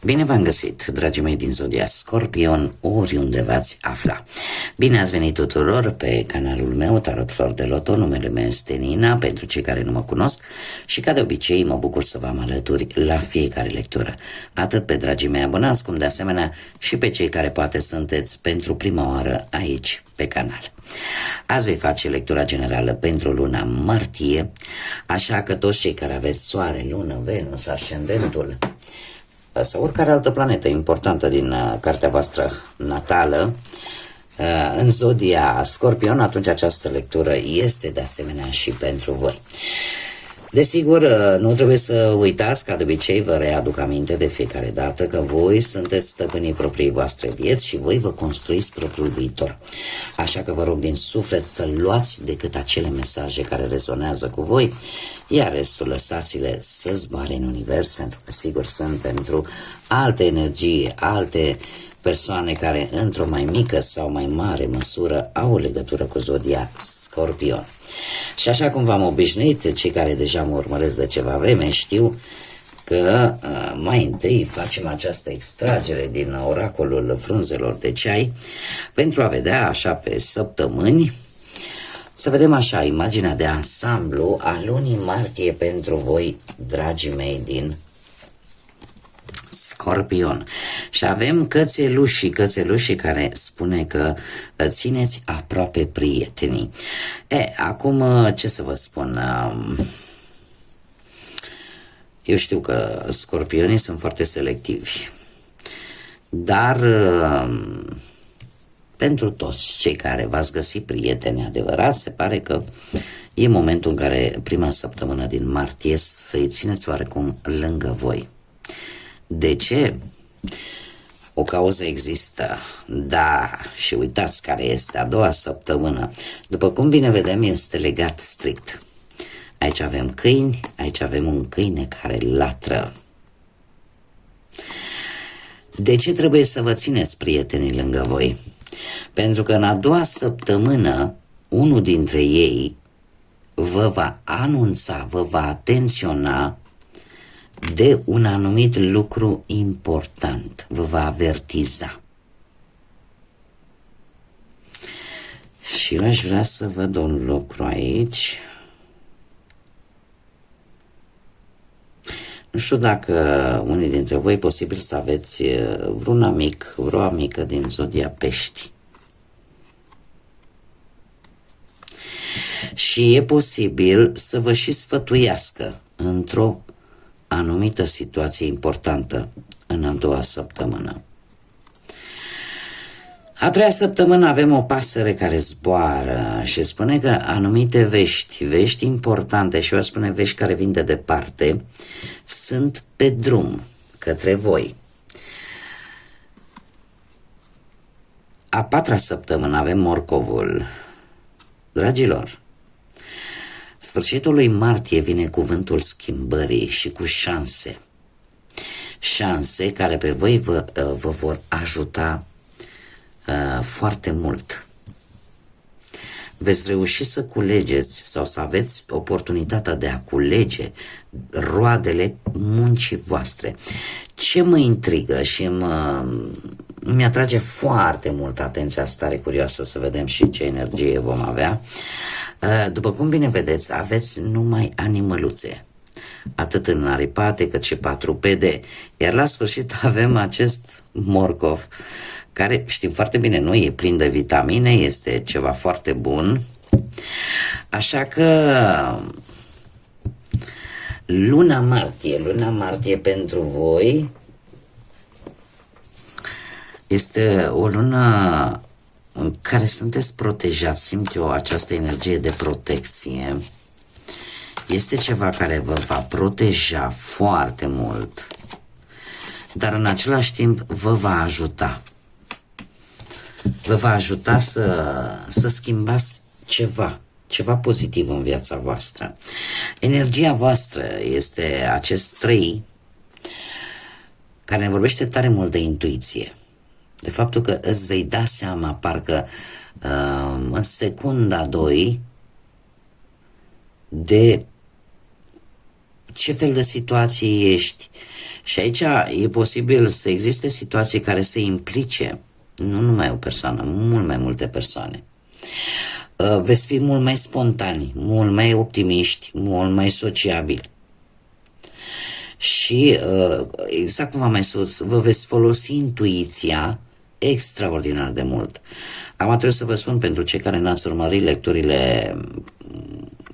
Bine v-am găsit, dragii mei din Zodia Scorpion, oriunde v-ați afla. Bine ați venit tuturor pe canalul meu, Tarot Flor de Loto. Numele meu este Nina, pentru cei care nu mă cunosc, și ca de obicei mă bucur să vă am alături la fiecare lectură. Atât pe dragii mei abonați, cum de asemenea și pe cei care poate sunteți pentru prima oară aici pe canal. Azi voi face lectura generală pentru luna martie, așa că toți cei care aveți soare, lună, Venus, ascendentul sau oricare altă planetă importantă din cartea voastră natală în Zodia Scorpion, atunci această lectură este de asemenea și pentru voi. Desigur, nu trebuie să uitați, ca de obicei vă readuc aminte de fiecare dată, că voi sunteți stăpânii propriei voastre vieți și voi vă construiți propriul viitor. Așa că vă rog din suflet să luați decât acele mesaje care rezonează cu voi, iar restul lăsați-le să zboare în univers, pentru că sigur sunt pentru alte energii, alte persoane care într-o mai mică sau mai mare măsură au o legătură cu Zodia Scorpion. Și așa cum v-am obișnuit, cei care deja mă urmăresc de ceva vreme știu că mai întâi facem această extragere din oracolul frunzelor de ceai pentru a vedea așa pe săptămâni, să vedem așa imaginea de ansamblu a lunii martie pentru voi, dragii mei din Scorpion. Și avem cățelușii care spune că țineți aproape prietenii. Acum ce să vă spun? Eu știu că scorpionii sunt foarte selectivi, dar pentru toți cei care v-ați găsit prieteni adevărați, se pare că e momentul în care prima săptămână din martie să-i țineți oarecum lângă voi. De ce? O cauză există, da, și uitați care este a doua săptămână. După cum bine vedem, este legat strict. Aici avem câini, aici avem un câine care latră. De ce trebuie să vă țineți prietenii lângă voi? Pentru că în a doua săptămână, unul dintre ei vă va anunța, vă va atenționa de un anumit lucru important, vă va avertiza. Și eu aș vrea să văd un lucru aici. Nu știu dacă unii dintre voi e posibil să aveți vreo amică din Zodia Pești. Și e posibil să vă și sfătuiască într-o anumită situație importantă în a doua săptămână. A treia săptămână avem o pasăre care zboară și spune că anumite vești importante, și eu aș spune vești care vin de departe, sunt pe drum către voi. A patra săptămână avem morcovul. Dragilor, sfârșitul lui martie vine cuvântul schimbării și cu șanse. Șanse care pe voi vă vor ajuta foarte mult. Veți reuși să culegeți sau să aveți oportunitatea de a culege roadele muncii voastre. Ce mă intrigă și mi atrage foarte mult atenția, stare curioasă să vedem și ce energie vom avea. După cum bine vedeți, aveți numai animăluțe, atât înaripate cât și patrupede, iar la sfârșit avem acest morcov, care știm foarte bine, nu e plin de vitamine, este ceva foarte bun. Așa că luna martie pentru voi este o lună în care sunteți protejați, simt eu această energie de protecție. Este ceva care vă va proteja foarte mult, dar în același timp vă va ajuta. Vă va ajuta să schimbați ceva pozitiv în viața voastră. Energia voastră este acest 3 care ne vorbește tare mult de intuiție. De faptul că îți vei da seama, parcă în secunda 2, de ce fel de situație ești. Și aici e posibil să existe situații care să implice nu numai o persoană, mult mai multe persoane. Veți fi mult mai spontani, mult mai optimiști, mult mai sociabili. Și, exact cum am mai spus, vă veți folosi intuiția extraordinar de mult. Acum trebuie să vă spun, pentru cei care n-ați urmărit lecturile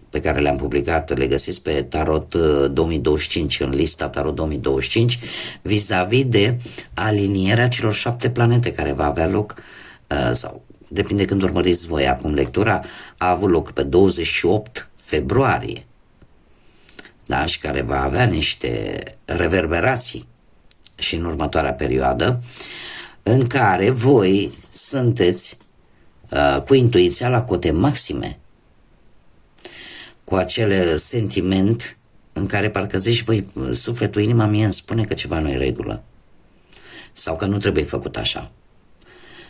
pe care le-am publicat, le găsiți pe Tarot 2025, în lista Tarot 2025, vis-a-vis de alinierea celor 7 planete care va avea loc, sau depinde când urmăriți voi. Acum lectura a avut loc pe 28 februarie, da, și care va avea niște reverberații și în următoarea perioadă, în care voi sunteți cu intuiția la cote maxime, cu acel sentiment în care parcă zici, băi, sufletul, inima mie îmi spune că ceva nu e regulă, sau că nu trebuie făcut așa,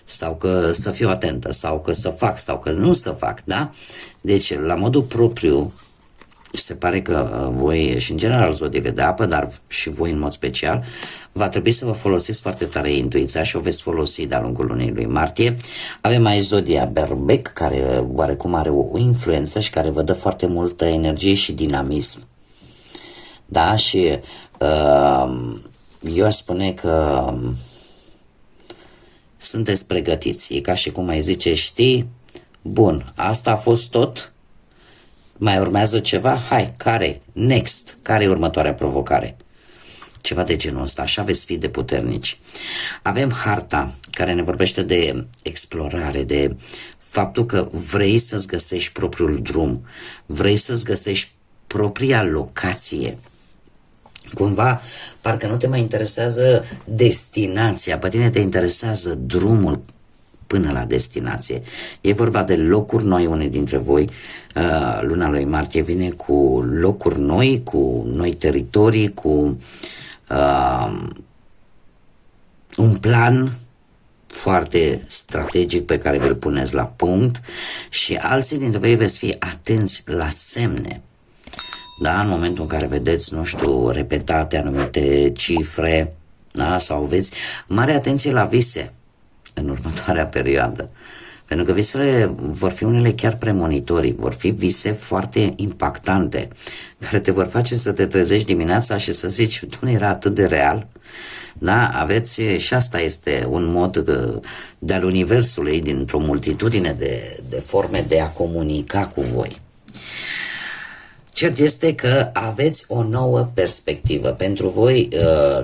sau că să fiu atentă, sau că să fac, sau că nu să fac, da? Deci, la modul propriu, se pare că voi, și în general zodiile de apă, dar și voi în mod special, va trebui să vă folosiți foarte tare intuiția și o veți folosi de-a lungul lunii lui martie. Avem aici zodia Berbec, care oarecum are o influență și care vă dă foarte multă energie și dinamism. Da? Și eu aș spune că sunteți pregătiți. E ca și cum ai zice, știi, bun, asta a fost tot, mai urmează ceva? Hai, care? Next. Care e următoarea provocare? Ceva de genul ăsta, așa veți fi de puternici. Avem harta care ne vorbește de explorare, de faptul că vrei să-ți găsești propriul drum, vrei să-ți găsești propria locație. Cumva, parcă nu te mai interesează destinația, pe tine te interesează drumul până la destinație. E vorba de locuri noi. Unii dintre voi, luna lui martie vine cu locuri noi, cu noi teritorii, cu un plan foarte strategic pe care vi-l puneți la punct, și alții dintre voi veți fi atenți la semne. Da? În momentul în care vedeți, nu știu, repetate anumite cifre, da? Sau aveți mare atenție la vise în următoarea perioadă. Pentru că visele vor fi unele chiar premonitorii, vor fi vise foarte impactante, care te vor face să te trezești dimineața și să zici, nu era atât de real. Da? Aveți, și asta este un mod de-al universului, dintr-o multitudine de forme de a comunica cu voi. Cert este că aveți o nouă perspectivă. Pentru voi,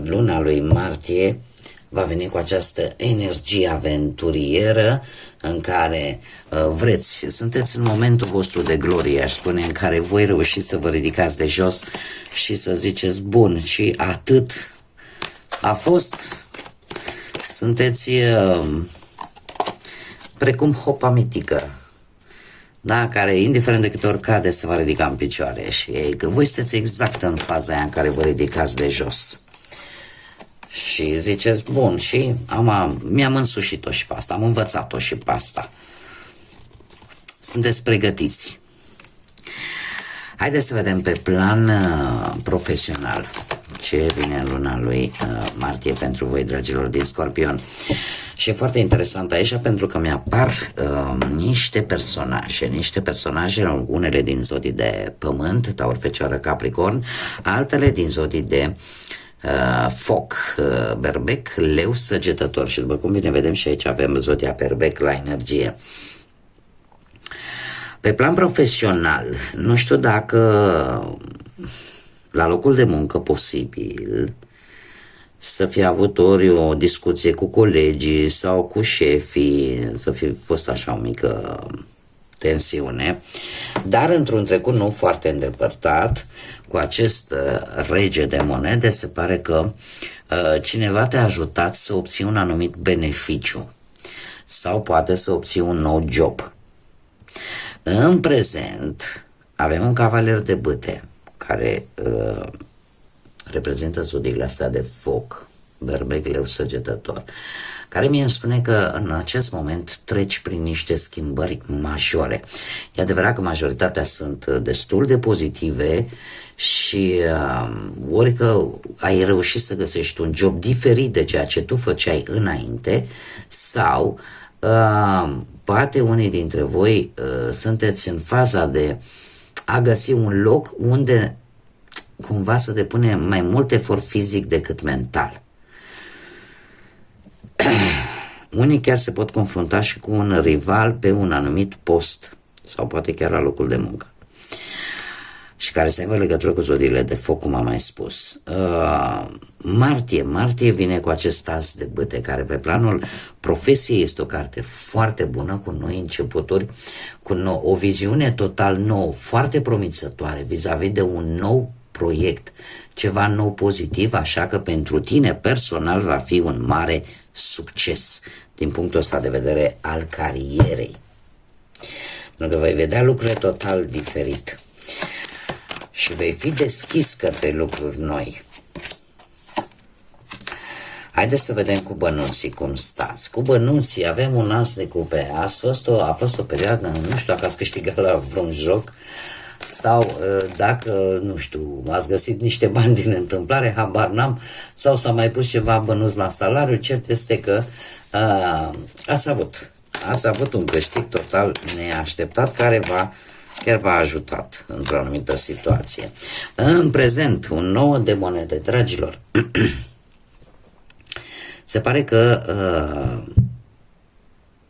luna lui martie va veni cu această energie aventurieră în care sunteți în momentul vostru de glorie, aș spune, în care voi reușiți să vă ridicați de jos și să ziceți, bun, și atât a fost. Sunteți precum hopa mitică, da? Care, indiferent de câte ori cade, se va ridica în picioare, și voi sunteți exact în faza aia în care vă ridicați de jos. Și ziceți, bun, și mi-am însușit-o și pe asta, am învățat-o și pe asta. Sunteți pregătiți. Haideți să vedem pe plan profesional ce vine în luna lui martie pentru voi, dragilor din Scorpion. Și e foarte interesant aici pentru că mi-apar niște personaje, unele din zodii de pământ, Taur, Fecioară, Capricorn, altele din zodii de foc, Berbec, Leu, Săgetător. Și după cum bine vedem, și aici avem zodia Berbec la energie. Pe plan profesional, nu știu dacă la locul de muncă posibil să fi avut ori o discuție cu colegii sau cu șefii, să fi fost așa o mică tensiune, dar într-un trecut nu foarte îndepărtat, cu acest rege de monede, se pare că cineva te-a ajutat să obții un anumit beneficiu sau poate să obții un nou job. În prezent avem un cavaler de bâte care reprezintă zodiile astea de foc, Berbec, Leu, Săgetător. care mie îmi spune că în acest moment treci prin niște schimbări majore. E adevărat că majoritatea sunt destul de pozitive și ori că ai reușit să găsești un job diferit de ceea ce tu făceai înainte sau poate unii dintre voi sunteți în faza de a găsi un loc unde cumva să depune mai mult efort fizic decât mental. Unii chiar se pot confrunta și cu un rival pe un anumit post sau poate chiar la locul de muncă și care să aibă legătură cu zodiile de foc, cum am mai spus. Martie vine cu acest as de bâte, care pe planul profesiei este o carte foarte bună, cu noi începuturi, cu o viziune total nouă, foarte promițătoare vis-a-vis de un nou proiect, ceva nou pozitiv, așa că pentru tine personal va fi un mare succes din punctul ăsta de vedere al carierei. Pentru că vei vedea lucrurile total diferit și vei fi deschis către lucruri noi. Haideți să vedem cu bănuții cum stați. Cu bănuții avem un as de cupe. A fost o perioadă, nu știu dacă ați câștigat la vreun joc sau dacă, nu știu, ați găsit niște bani din întâmplare, habar n-am, sau s-a mai pus ceva bănuți la salariu. Cert este că ați avut un câștig total neașteptat care chiar v-a ajutat într-o anumită situație. În prezent, un nou de monede, dragilor. Se pare că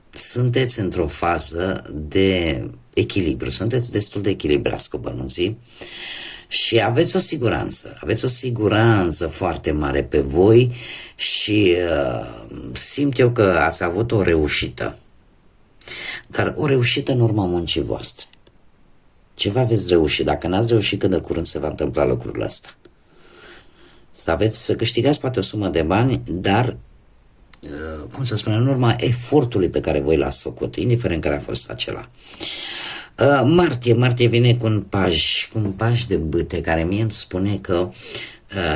sunteți într-o fază de echilibru, sunteți destul de echilibrați cu bănuții și aveți o siguranță foarte mare pe voi și simt eu că ați avut o reușită, dar o reușită în urma muncii voastre. Ceva veți reuși. Dacă n-ați reușit, cât de curând se va întâmpla lucrul ăsta. Să câștigați poate o sumă de bani, dar, cum să spun, în urma efortului pe care voi l-ați făcut, indiferent care a fost acela. Martie vine cu un paj de bâte, care mie îmi spune că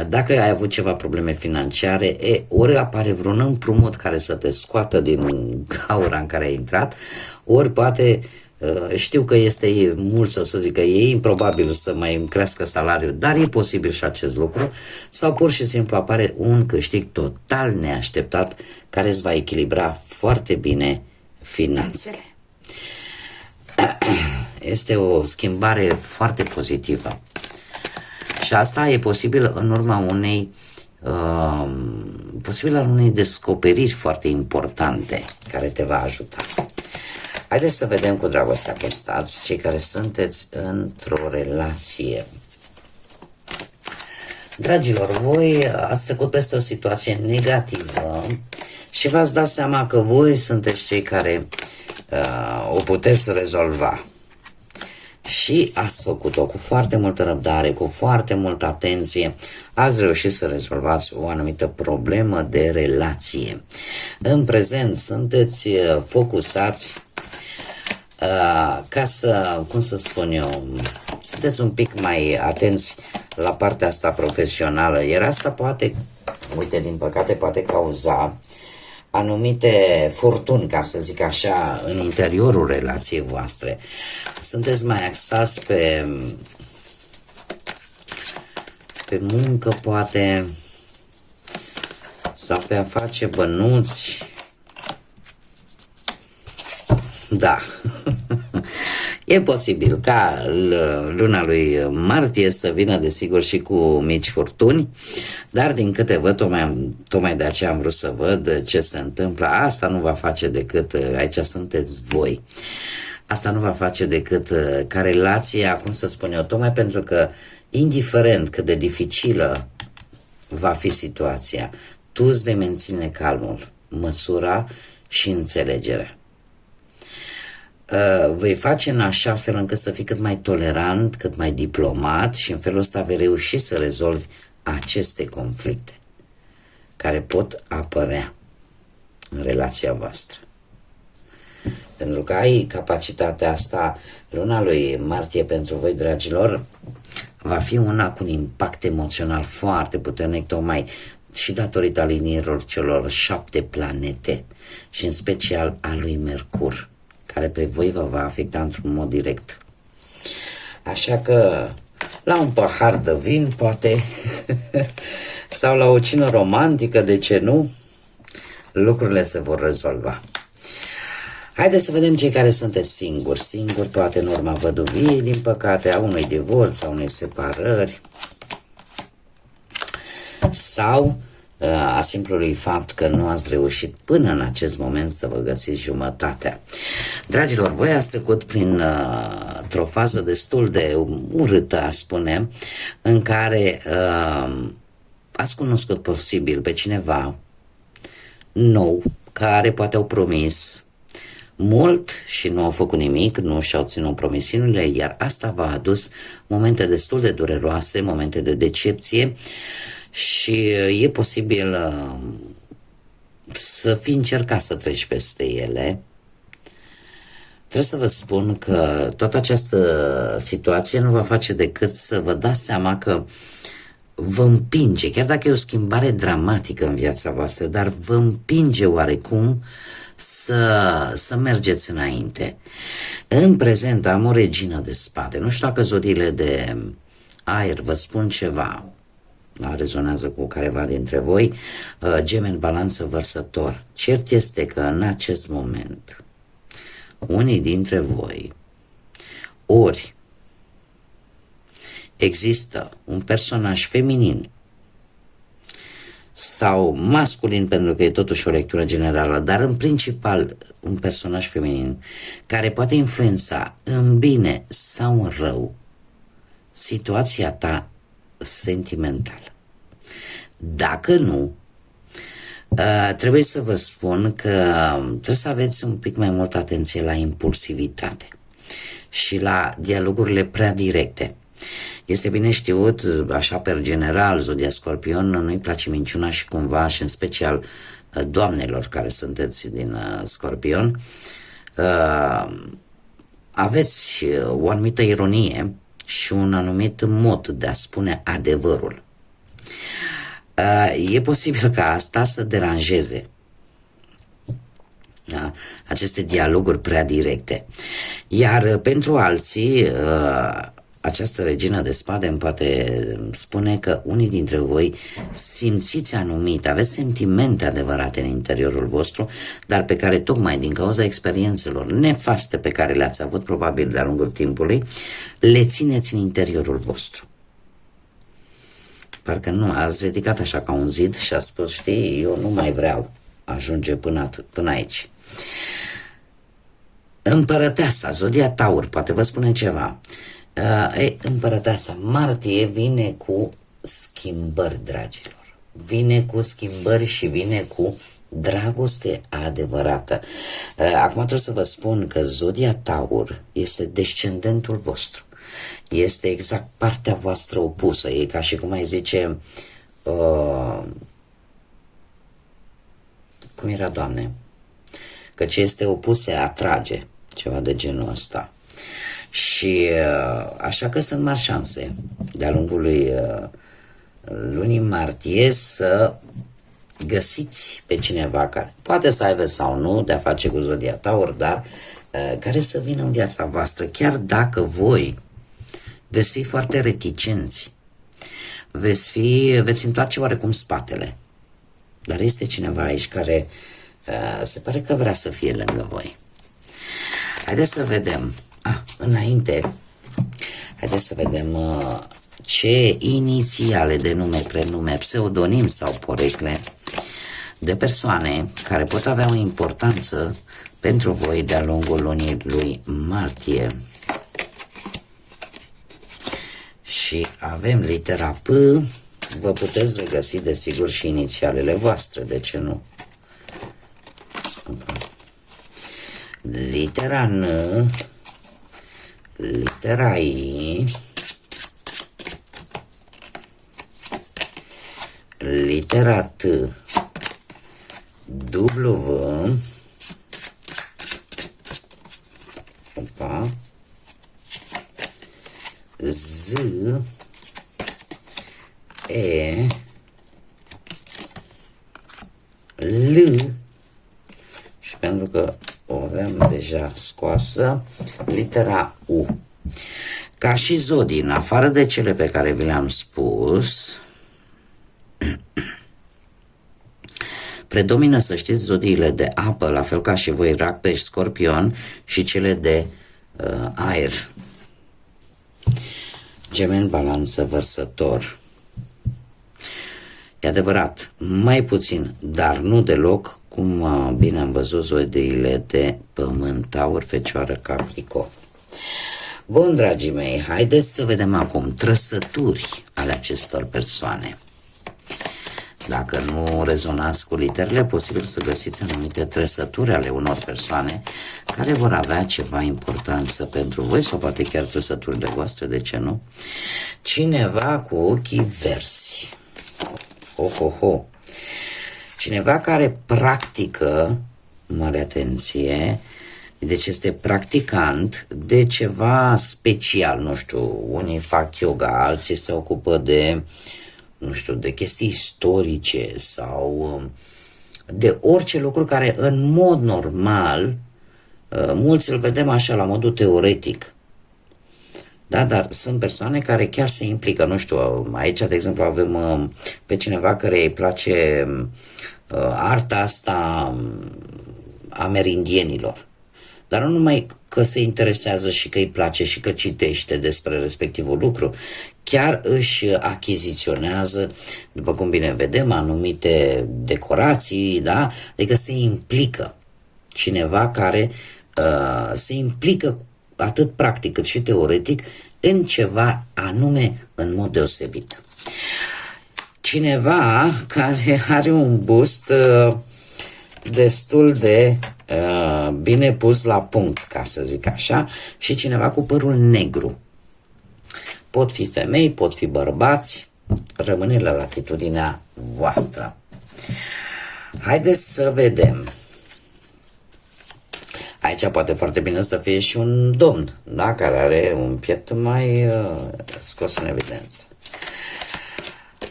dacă ai avut ceva probleme financiare, ori apare vreun împrumut care să te scoată din gaura în care ai intrat, ori poate, știu că este mult să zic că e improbabil să mai îmi crească salariul, dar e posibil și acest lucru, sau pur și simplu apare un câștig total neașteptat care îți va echilibra foarte bine finanțele. Este o schimbare foarte pozitivă. Și asta e posibil în urma unei descoperiri foarte importante care te va ajuta. Haideți să vedem cu dragostea cum stați, cei care sunteți într-o relație. Dragilor, voi ați trecut peste o situație negativă și v-ați dat seama că voi sunteți cei care o puteți rezolva. Și ați făcut-o cu foarte multă răbdare, cu foarte multă atenție, ați reușit să rezolvați o anumită problemă de relație. În prezent sunteți focusați ca să, cum să spun eu, sunteți un pic mai atenți la partea asta profesională, iar asta poate, uite, din păcate poate cauza anumite furtuni, ca să zic așa, în interiorul relației voastre. Sunteți mai axați pe muncă, poate, sau pe a face bănuți. Da. E posibil ca luna lui martie să vină, desigur, și cu mici furtuni, dar din câte văd, tocmai de aceea am vrut să văd ce se întâmplă. Asta nu va face decât, aici sunteți voi, asta nu va face decât ca relația, cum să spun eu, tocmai pentru că, indiferent cât de dificilă va fi situația, tu îți vei menține calmul, măsura și înțelegerea. Vei face în așa fel încât să fii cât mai tolerant, cât mai diplomat și în felul ăsta vei reuși să rezolvi aceste conflicte care pot apărea în relația voastră. Pentru că ai capacitatea asta, luna lui martie pentru voi, dragilor, va fi una cu un impact emoțional foarte puternic, tocmai și datorită alinierilor celor 7 planete și în special a lui Mercur, care pe voi vă va afecta într-un mod direct. Așa că la un pahar de vin, poate, sau la o cină romantică, de ce nu, lucrurile se vor rezolva. Haideți să vedem cei care sunteți singuri, poate în urma văduviei, din păcate, a unui divorț, a unei separări, sau a simplului fapt că nu ați reușit până în acest moment să vă găsiți jumătatea. Dragilor, voi ați trecut printr-o fază destul de urâtă, aș spune, în care ați cunoscut posibil pe cineva nou, care poate au promis mult și nu au făcut nimic, nu și-au ținut promisiunile, iar asta v-a adus momente destul de dureroase, momente de decepție și e posibil să fi încercat să treci peste ele. Trebuie să vă spun că toată această situație nu va face decât să vă dați seama că vă împinge, chiar dacă e o schimbare dramatică în viața voastră, dar vă împinge oarecum să mergeți înainte. În prezent am o regină de spade. Nu știu dacă zodiile de aer vă spun ceva, rezonează cu careva dintre voi, Gemeni, Balanță, Vărsător. Cert este că în acest moment unii dintre voi ori există un personaj feminin sau masculin, pentru că e totuși o lectură generală, dar în principal un personaj feminin care poate influența în bine sau în rău situația ta sentimentală. Dacă nu, trebuie să vă spun că trebuie să aveți un pic mai multă atenție la impulsivitate și la dialogurile prea directe. Este bine știut, așa per general, zodia Scorpion, nu-i place minciuna și cumva, și în special doamnelor care sunteți din Scorpion, aveți o anumită ironie și un anumit mod de a spune adevărul. E posibil ca asta să deranjeze aceste dialoguri prea directe. Iar pentru alții, această regină de spade îmi poate spune că unii dintre voi simțiți anumite, aveți sentimente adevărate în interiorul vostru, dar pe care tocmai din cauza experiențelor nefaste pe care le-ați avut probabil de-a lungul timpului, le țineți în interiorul vostru. Parcă nu, ați ridicat așa ca un zid și a spus, știi, eu nu mai vreau ajunge până aici. Împărăteasa, zodia Taur, poate vă spune ceva. Împărăteasa, martie vine cu schimbări, dragilor. Vine cu schimbări și vine cu dragoste adevărată. Acum trebuie să vă spun că zodia Taur este descendentul vostru. Este exact partea voastră opusă. E ca și cum ai zice, cum era, Doamne? Că ce este opus se atrage, ceva de genul ăsta. Și așa că sunt mari șanse de-a lungul lunii martie să găsiți pe cineva care poate să aibă sau nu de a face cu zodia Taur, dar care să vină în viața voastră, chiar dacă voi veți fi foarte reticenți, veți întoarce oarecum spatele, dar este cineva aici care se pare că vrea să fie lângă voi. Haideți să vedem. Înainte, haideți să vedem ce inițiale de nume, prenume, pseudonim sau porecle de persoane care pot avea o importanță pentru voi de-a lungul lunii lui martie. Și avem litera P, vă puteți regăsi desigur și inițialele voastre, de ce nu? Litera N, litera I, litera T, W, Z, E, L și pentru că o avem deja scoasă, litera U. Ca și zodii, în afară de cele pe care vi le-am spus, predomină, să știți, zodiile de apă, la fel ca și voi, Rac, Pești, Scorpion, și cele de aer. Gemeni, Balanță, Vărsător. E adevărat, mai puțin, dar nu deloc, cum bine am văzut, zodiile de pământ, Taur, Fecioară, Capricorn. Bun, dragii mei, haideți să vedem acum trăsături ale acestor persoane. Dacă nu rezonați cu literele, posibil să găsiți anumite trăsături ale unor persoane care vor avea ceva importanță pentru voi, sau poate chiar trăsăturile voastre, de ce nu? Cineva cu ochii verzi. Ho. Cineva care practică, mare atenție, deci este practicant de ceva special, nu știu, unii fac yoga, alții se ocupă de, nu știu, de chestii istorice sau de orice lucru care în mod normal, mulți îl vedem așa la modul teoretic. Da, dar sunt persoane care chiar se implică, nu știu, aici, de exemplu, avem pe cineva care îi place arta asta amerindienilor. Dar nu numai că se interesează și că îi place și că citește despre respectivul lucru, chiar își achiziționează, după cum bine vedem, anumite decorații, da? Adică se implică. Cineva care se implică atât practic cât și teoretic în ceva anume în mod deosebit. Cineva care are un bust destul de bine pus la punct, ca să zic așa, și cineva cu părul negru. Pot fi femei, pot fi bărbați, rămâne la latitudinea voastră. Haideți să vedem. Aici poate foarte bine să fie și un domn, da, care are un piept mai scos în evidență.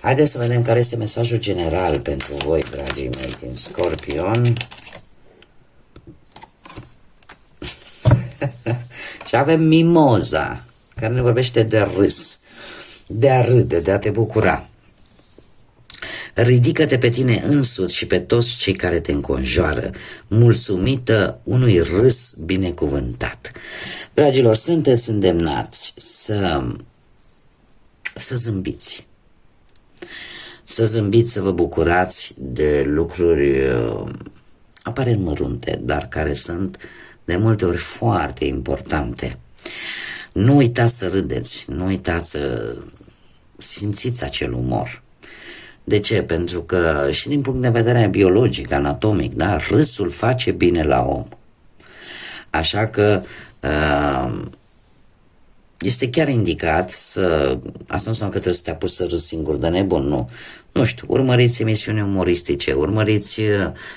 Haideți să vedem care este mesajul general pentru voi, dragii mei din Scorpion. Și avem Mimoza, care ne vorbește de râs, de a râde, de a te bucura. Ridică-te pe tine însuți și pe toți cei care te înconjoară, mulțumită unui râs binecuvântat. Dragilor, sunteți îndemnați să zâmbiți. Să zâmbiți, să vă bucurați de lucruri aparent mărunte, dar care sunt de multe ori foarte importante. Nu uitați să râdeți, nu uitați să simțiți acel umor. De ce? Pentru că și din punct de vedere biologic, anatomic, da, râsul face bine la om. Așa că este chiar indicat să... Asta nu înseamnă că trebuie să te apuci să râzi singur de nebun, nu. Nu știu, urmăriți emisiuni umoristice, urmăriți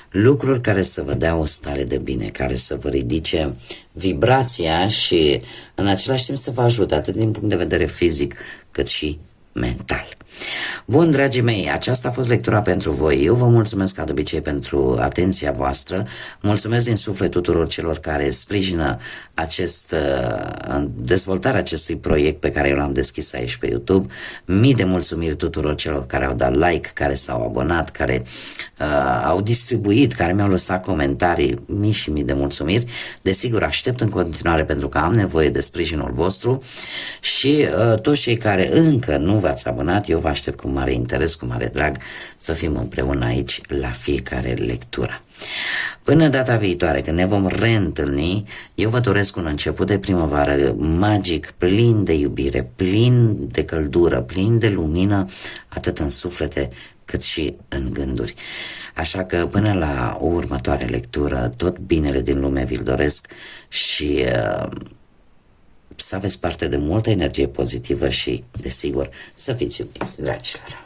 lucruri care să vă dea o stare de bine, care să vă ridice vibrația și în același timp să vă ajute atât din punct de vedere fizic cât și mental. Bun, dragii mei, aceasta a fost lectura pentru voi. Eu vă mulțumesc ca de obicei pentru atenția voastră. Mulțumesc din suflet tuturor celor care sprijină dezvoltarea acestui proiect pe care eu l-am deschis aici pe YouTube. Mii de mulțumiri tuturor celor care au dat like, care s-au abonat, care au distribuit, care mi-au lăsat comentarii. Mii și mii de mulțumiri. Desigur, aștept în continuare pentru că am nevoie de sprijinul vostru și toți cei care încă nu v-ați abonat, eu vă aștept cu mare interes, cu mare drag să fim împreună aici la fiecare lectură. Până data viitoare, când ne vom reîntâlni, eu vă doresc un început de primăvară magic, plin de iubire, plin de căldură, plin de lumină, atât în suflete cât și în gânduri. Așa că până la o următoare lectură, tot binele din lume vi-l doresc și să aveți parte de multă energie pozitivă și, desigur, să fiți iubiți, dragilor.